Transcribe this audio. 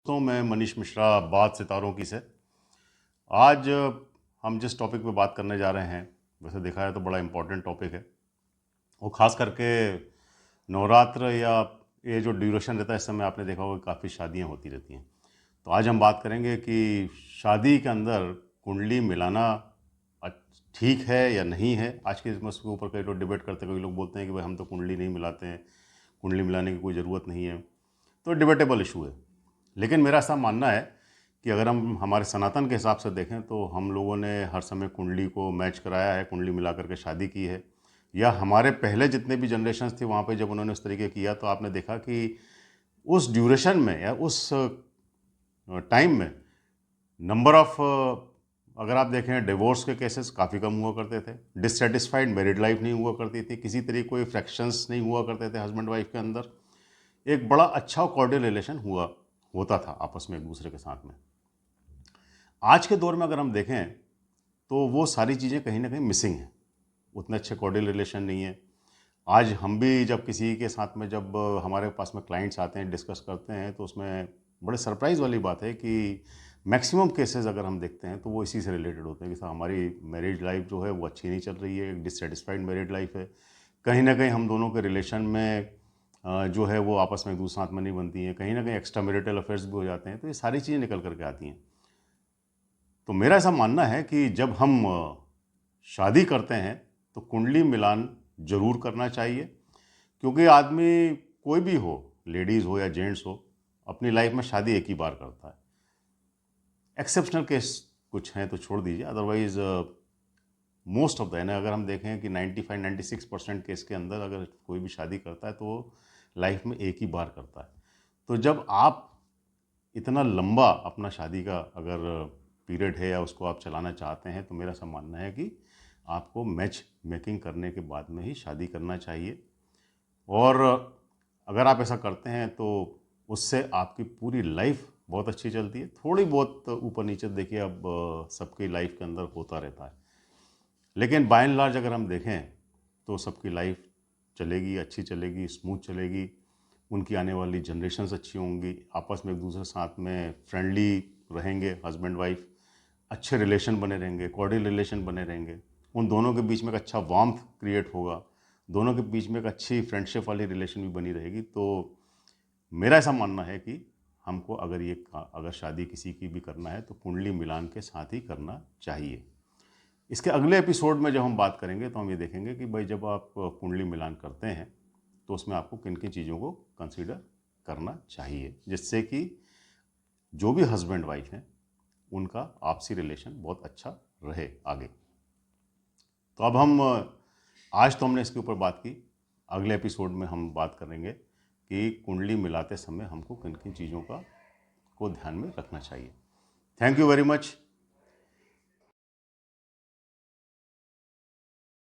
दोस्तों, मैं मनीष मिश्रा, बात सितारों की से। आज हम जिस टॉपिक पे बात करने जा रहे हैं, वैसे देखा है तो बड़ा इम्पोर्टेंट टॉपिक है। वो खास करके नवरात्र या ये जो ड्यूरेशन रहता है, इस समय आपने देखा होगा काफ़ी शादियां होती रहती हैं। तो आज हम बात करेंगे कि शादी के अंदर कुंडली मिलाना ठीक है या नहीं है। आज के इसके ऊपर कई लोग डिबेट करते हैं। कई लोग बोलते हैं कि भाई हम तो कुंडली नहीं मिलाते हैं, कुंडली मिलाने की कोई ज़रूरत नहीं है। तो डिबेटेबल इशू है। लेकिन मेरा ऐसा मानना है कि अगर हम हमारे सनातन के हिसाब से देखें तो हम लोगों ने हर समय कुंडली को मैच कराया है, कुंडली मिला करके शादी की है। या हमारे पहले जितने भी जनरेशन्स थी वहाँ पे जब उन्होंने उस तरीके किया तो आपने देखा कि उस ड्यूरेशन में या उस टाइम में नंबर ऑफ अगर आप देखें डिवोर्स के केसेस काफ़ी कम हुआ करते थे। डिससेटिस्फाइड मैरिड लाइफ नहीं हुआ करती थी, किसी तरह कोई फ्रैक्शंस नहीं हुआ करते थे हस्बैंड वाइफ के अंदर। एक बड़ा अच्छा कॉर्डियल रिलेशन होता था आपस में एक दूसरे के साथ में। आज के दौर में अगर हम देखें तो वो सारी चीज़ें कहीं ना कहीं मिसिंग हैं। उतने अच्छे कॉर्डियल रिलेशन नहीं है। आज हम भी जब किसी के साथ में जब हमारे पास में क्लाइंट्स आते हैं, डिस्कस करते हैं, तो उसमें बड़े सरप्राइज़ वाली बात है कि मैक्सिमम केसेस अगर हम देखते हैं तो वो इसी से रिलेटेड होते हैं कि सर हमारी मैरिज लाइफ जो है वो अच्छी नहीं चल रही है, एक डिससेटिस्फाइड मैरिड लाइफ है। कहीं ना कहीं हम दोनों के रिलेशन में जो है वो आपस में एक दूसरे साथ में नहीं बनती हैं, कहीं ना कहीं एक्स्ट्रा मैरिटल अफेयर्स भी हो जाते हैं। तो ये सारी चीज़ें निकल करके आती हैं। तो मेरा ऐसा मानना है कि जब हम शादी करते हैं तो कुंडली मिलान जरूर करना चाहिए। क्योंकि आदमी कोई भी हो, लेडीज़ हो या जेंट्स हो, अपनी लाइफ में शादी एक ही बार करता है। एक्सेप्शनल केस कुछ हैं तो छोड़ दीजिए, अदरवाइज मोस्ट ऑफ द है ना, अगर हम देखें कि 95-96% केस के अंदर अगर कोई भी शादी करता है तो वो लाइफ में एक ही बार करता है। तो जब आप इतना लंबा अपना शादी का अगर पीरियड है या उसको आप चलाना चाहते हैं तो मेरा ऐसा मानना है कि आपको मैच मेकिंग करने के बाद में ही शादी करना चाहिए। और अगर आप ऐसा करते हैं तो उससे आपकी पूरी लाइफ बहुत अच्छी चलती है। थोड़ी बहुत ऊपर नीचे देखिए, अब सबकी लाइफ के अंदर होता रहता है, लेकिन बाय एंड लार्ज अगर हम देखें तो सबकी लाइफ चलेगी, अच्छी चलेगी, स्मूथ चलेगी। उनकी आने वाली जनरेशन्स अच्छी होंगी, आपस में एक दूसरे साथ में फ्रेंडली रहेंगे, हस्बैंड वाइफ अच्छे रिलेशन बने रहेंगे, कॉर्डियल रिलेशन बने रहेंगे। उन दोनों के बीच में एक अच्छा वार्मथ क्रिएट होगा, दोनों के बीच में एक अच्छी फ्रेंडशिप वाली रिलेशन भी बनी रहेगी। तो मेरा ऐसा मानना है कि हमको अगर शादी किसी की भी करना है तो कुंडली मिलान के साथ ही करना चाहिए। इसके अगले एपिसोड में जब हम बात करेंगे तो हम ये देखेंगे कि भाई जब आप कुंडली मिलान करते हैं तो उसमें आपको किन किन चीज़ों को कंसीडर करना चाहिए, जिससे कि जो भी हस्बैंड वाइफ हैं उनका आपसी रिलेशन बहुत अच्छा रहे आगे। तो अब हम आज तो हमने इसके ऊपर बात की, अगले एपिसोड में हम बात करेंगे कि कुंडली मिलाते समय हमको किन किन चीज़ों को ध्यान में रखना चाहिए। Thank you very much.